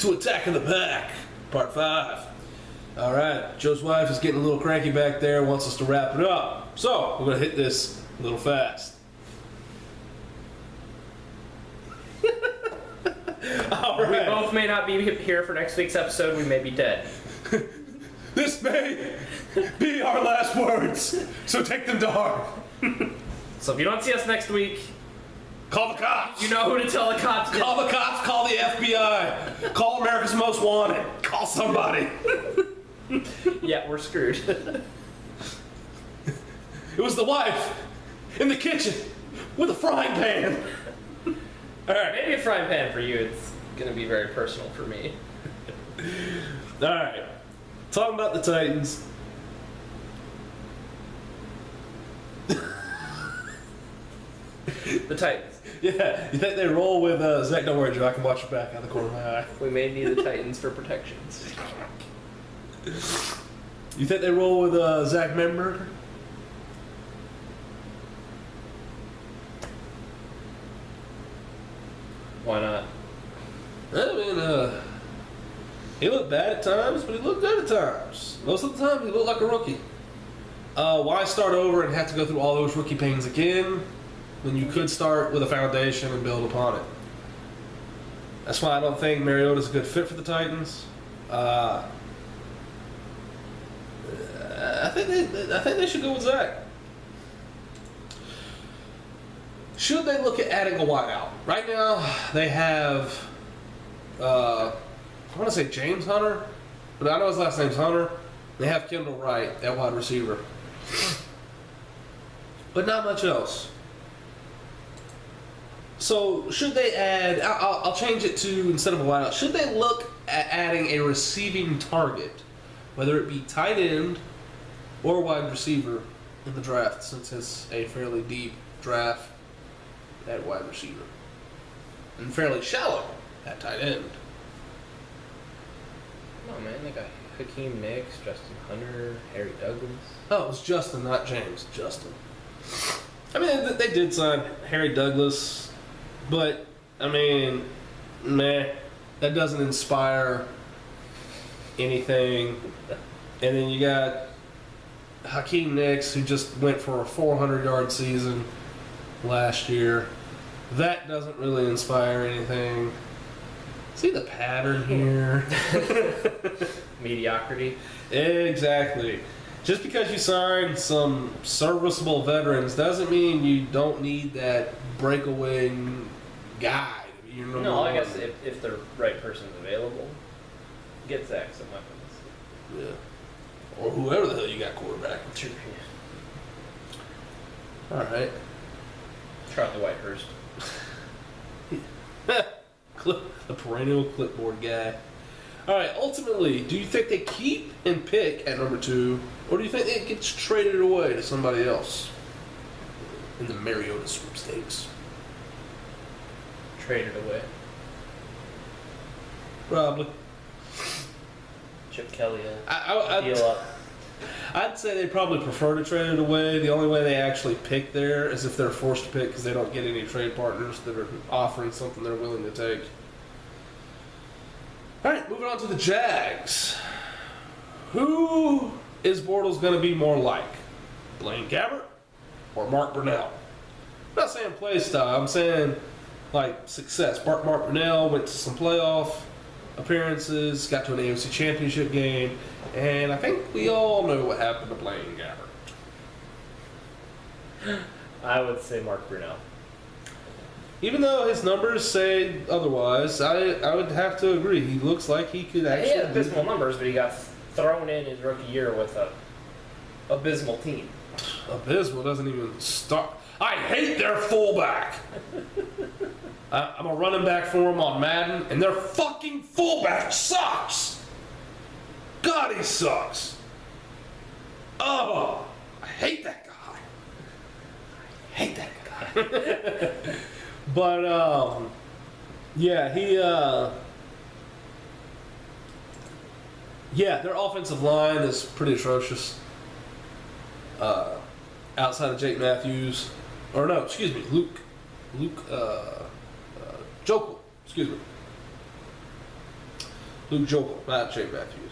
to Attack of the Pack, Part 5. Alright, Joe's wife is getting a little cranky back there, wants us to wrap it up. So, we're going to hit this a little fast. Alright. We both may not be here for next week's episode, we may be dead. This may be our last words, so take them to heart. So if you don't see us next week, call the cops. You know who to tell the cops. Call the cops, call the FBI, call America's Most Wanted, call somebody. Yeah, we're screwed. It was the wife in the kitchen with a frying pan. Alright. Maybe a frying pan for you, it's going to be very personal for me. Alright. Talking about the Titans. The Titans. Yeah, you think they roll with Zach? Don't worry, Joe. I can watch your back out of the corner of my eye. We may need the Titans for protections. You think they roll with Zach Memberger? Why not? I mean, he looked bad at times, but he looked good at times. Most of the time, he looked like a rookie. Why start over and have to go through all those rookie pains again when you could start with a foundation and build upon it? That's why I don't think Mariota's a good fit for the Titans. I think they should go with Zach. Should they look at adding a wideout? Right now, they have, I want to say James Hunter, but I know his last name's Hunter. They have Kendall Wright, that wide receiver. But not much else. So, should they add, I'll change it to, instead of a wideout, should they look at adding a receiving target, whether it be tight end or wide receiver in the draft, since it's a fairly deep draft at wide receiver and fairly shallow at tight end? No, man, they got Hakeem Nicks, Justin Hunter, Harry Douglas. Oh, it was Justin, not James. Justin. I mean, they did sign Harry Douglas, but, I mean, meh, that doesn't inspire anything. And then you got Hakeem Nicks, who just went for a 400-yard season last year. That doesn't really inspire anything. See the pattern here? Mediocrity. Exactly. Just because you sign some serviceable veterans doesn't mean you don't need that breakaway guy. No, I guess if the right person's available, get Zach some weapons. Yeah. Or whoever the hell you got quarterback. True. All right. Try out the Whitehurst. The perennial clipboard guy. All right. Ultimately, do you think they keep and pick at number 2, or do you think it gets traded away to somebody else in the Mariota sweepstakes? Traded away. Probably. Chip Kelly I'd deal up. I'd say they probably prefer to trade it away. The only way they actually pick there is if they're forced to pick because they don't get any trade partners that are offering something they're willing to take. All right, moving on to the Jags. Who is Bortles going to be more like? Blaine Gabbert or Mark Brunell? I'm not saying play style. I'm saying like success. Mark Brunell went to some playoff appearances, got to an AFC Championship game, and I think we all know what happened to Blaine Gabbert. I would say Mark Brunell. Even though his numbers say otherwise, I would have to agree. He looks like he could actually. He had abysmal numbers, but he got thrown in his rookie year with a abysmal team. Abysmal doesn't even start. I hate their fullback. I'm a running back for them on Madden, and their fucking fullback sucks. God, he sucks. Oh, I hate that guy. I hate that guy. But, yeah, their offensive line is pretty atrocious. Outside of Jake Matthews, or no, excuse me, Luke Jokel, excuse me. Luke Jokel, not Jay Matthews.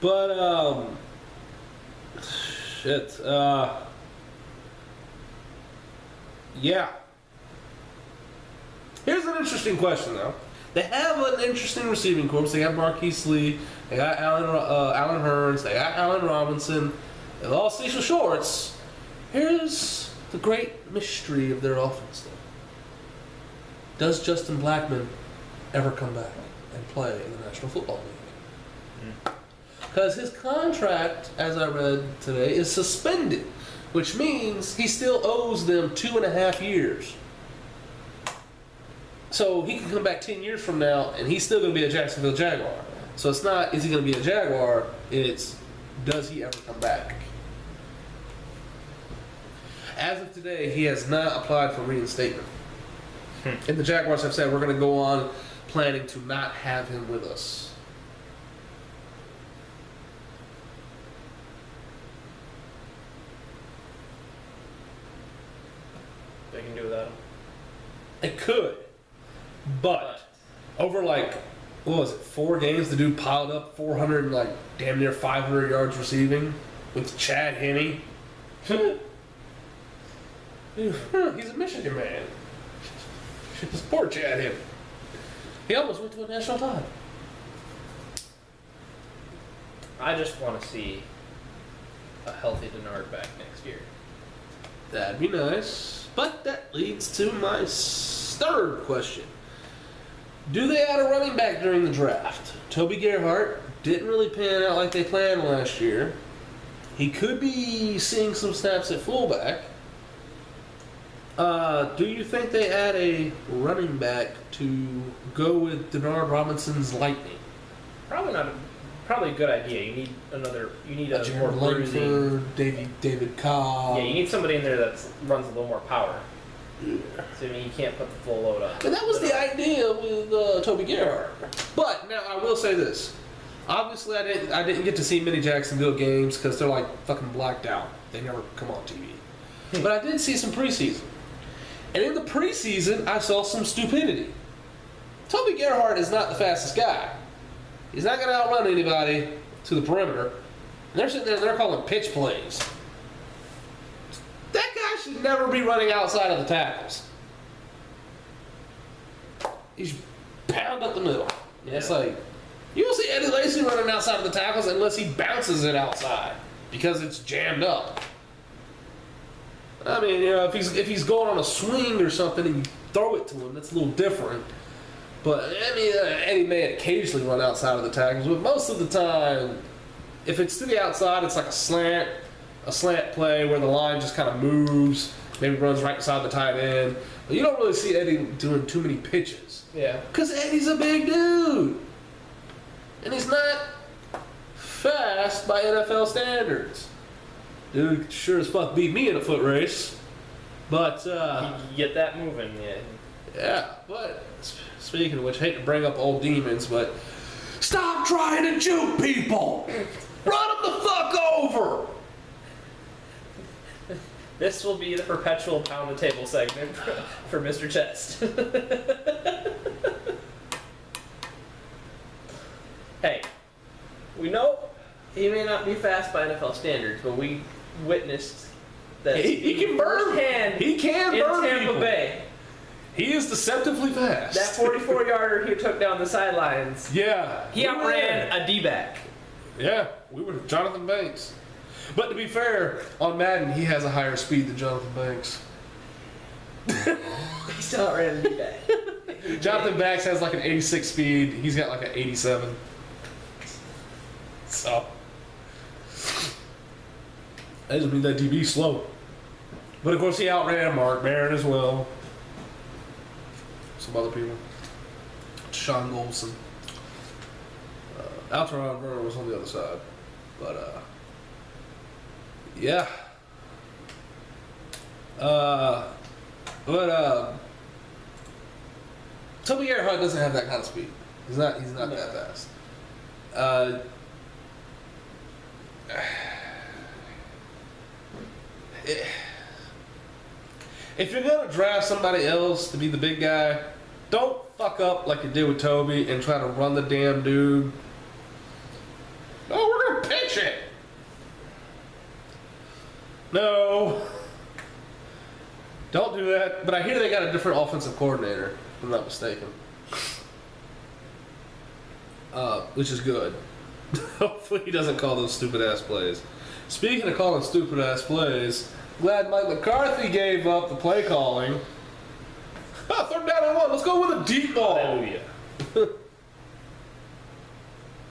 But, shit. Yeah. Here's an interesting question, though. They have an interesting receiving corps. They got Marquise Lee. They got Alan Hearns. They got Allen Robinson. They lost Cecil Shorts. Here's the great mystery of their offense, though. Does Justin Blackmon ever come back and play in the National Football League? Because his contract, as I read today, is suspended, which means he still owes them 2.5 years. So he can come back 10 years from now, and he's still going to be a Jacksonville Jaguar. So it's not, is he going to be a Jaguar? It's, does he ever come back? As of today, he has not applied for reinstatement. And the Jaguars have said, we're going to go on planning to not have him with us. They can do without him. It could. But over like, what was it, 4 games, the dude piled up 400 and like damn near 500 yards receiving with Chad Henne. He's a Michigan man. Poor Chad Henne. He almost went to a national title. I just want to see a healthy Denard back next year. That'd be nice. But that leads to my third question. Do they add a running back during the draft? Toby Gerhart didn't really pan out like they planned last year. He could be seeing some snaps at fullback. Do you think they add a running back to go with Denard Robinson's Lightning? Probably not. Probably a good idea. You need another. You need a more Jared bruising. Langford, David Cobb. Yeah, you need somebody in there that runs a little more power. Yeah. So I mean, you can't put the full load on. But that was the idea with Toby Gerhart. But now I will say this: obviously, I didn't get to see many Jacksonville games because they're like fucking blacked out. They never come on TV. But I did see some preseason, and in the preseason, I saw some stupidity. Toby Gerhart is not the fastest guy. He's not going to outrun anybody to the perimeter. And they're sitting there and they're calling pitch plays. That guy should never be running outside of the tackles. He's pound up the middle. Yeah. It's like, you don't see Eddie Lacy running outside of the tackles unless he bounces it outside because it's jammed up. I mean, you know, if he's going on a swing or something and you throw it to him, that's a little different. But, I mean, Eddie may occasionally run outside of the tackles, but most of the time, if it's to the outside, it's like a slant play where the line just kind of moves, maybe runs right beside the tight end. But you don't really see Eddie doing too many pitches. Yeah. Because Eddie's a big dude. And he's not fast by NFL standards. Dude sure as fuck beat me in a foot race. But, You get that moving, yeah. Yeah, but speaking of which, hate to bring up old demons, but stop trying to juke people! Run them the fuck over! This will be the perpetual pound the table segment for Mr. Chest. Hey, we know he may not be fast by NFL standards, but we witnessed that He can burn. firsthand He can in burn Tampa people. Bay. He is deceptively fast. That 44-yarder he took down the sidelines. Yeah. He outran a D-back. Yeah, we were Jonathan Banks. But to be fair, on Madden, he has a higher speed than Jonathan Banks. He still outran a D-back. Jonathan Banks has like an 86 speed. He's got like an 87. So. That doesn't mean that DB's slow. But of course, he outran Mark Barron as well. Some other people. Sean Golson. Alteron Burner was on the other side. But, yeah. Toby Gerhart doesn't have that kind of speed. He's not that fast. If you're gonna draft somebody else to be the big guy, Don't fuck up like you did with Toby and try to run the damn dude. No, we're gonna pitch it. No. Don't do that. But I hear they got a different offensive coordinator, if I'm not mistaken. Which is good. Hopefully he doesn't call those stupid ass plays. Speaking of calling stupid ass plays, glad Mike McCarthy gave up the play calling. Third down and 1. Let's go with a deep ball. Hallelujah.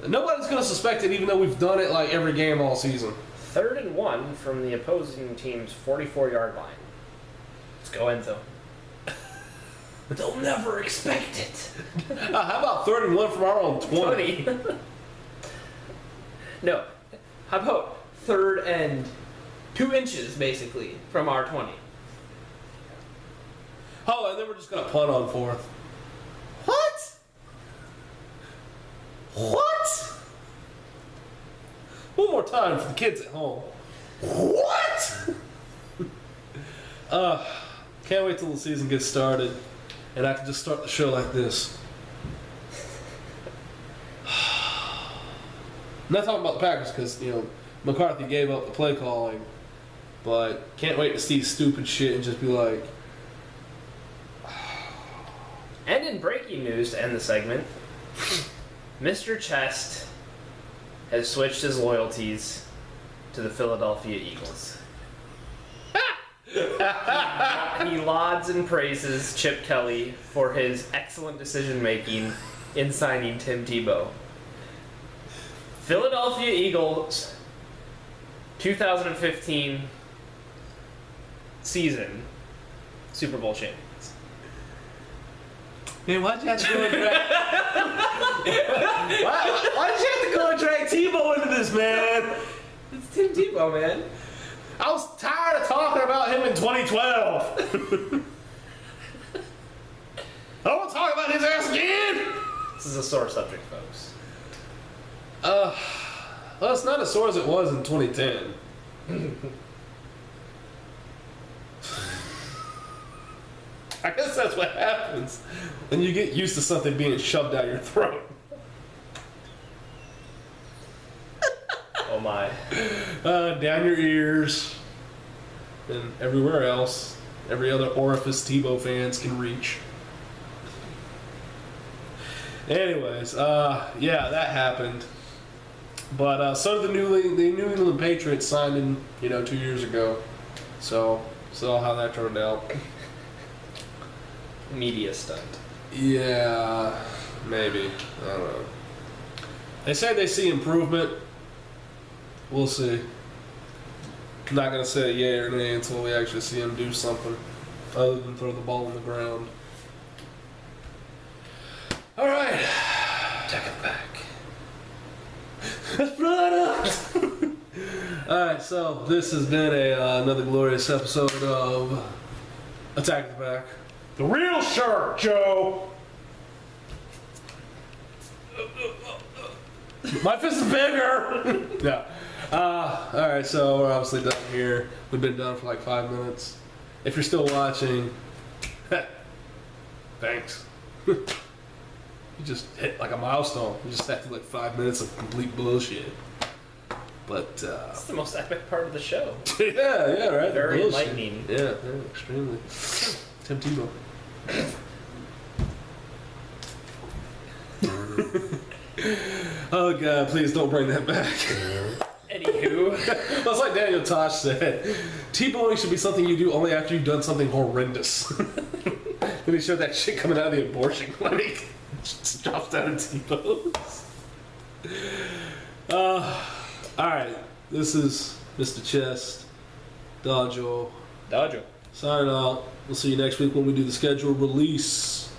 Nobody's gonna suspect it, even though we've done it like every game all season. 3rd and 1 from the opposing team's 44-yard line. Let's go end zone. But they'll never expect it. How about 3rd and 1 from our own 20? No. How about 3rd and 2 inches, basically, from our 20? Oh, and then we're just gonna punt on 4th. What? What? One more time for the kids at home. What? Can't wait till the season gets started and I can just start the show like this. Not talking about the Packers because, McCarthy gave up the play calling, but can't wait to see stupid shit and just be like. And in breaking news to end the segment, Mr. Chest has switched his loyalties to the Philadelphia Eagles. He lauds and praises Chip Kelly for his excellent decision-making in signing Tim Tebow. Philadelphia Eagles 2015 season Super Bowl champions. Man, why'd you have to go and drag... why'd you have to go and drag Tebow into this, man? It's Tim Tebow, man. I was tired of talking about him in 2012. I don't want to talk about his ass again. This is a sore subject, folks. Well, it's not as sore as it was in 2010. I guess that's what happens when you get used to something being shoved down your throat. Oh my. Down your ears and everywhere else. Every other orifice Tebow fans can reach. Anyways, yeah, that happened. But so did the New England Patriots signed in, 2 years ago. So saw how that turned out. Media stunt. Yeah, maybe. I don't know. They say they see improvement. We'll see. I'm not going to say yay or nay until we actually see him do something other than throw the ball on the ground. All right. Take it back. Let's run up. All right, so this has been another glorious episode of Attack the Back. The real shark, Joe. My fist is bigger. Yeah. All right, so we're obviously done here. We've been done for like 5 minutes. If you're still watching, thanks. You just hit like a milestone. You just have to like 5 minutes of complete bullshit. But It's the most epic part of the show. yeah, right. Very bullshit. enlightening. Yeah, extremely. Tim Tebow. Oh God, please don't bring that back. Anywho. That's like Daniel Tosh said. T-bowing should be something you do only after you've done something horrendous. Then he showed that shit coming out of the abortion clinic. Just drops down and T-bows. Alright, this is Mr. Chest. Dodjo. Dodger. Signing out. We'll see you next week when we do the schedule release.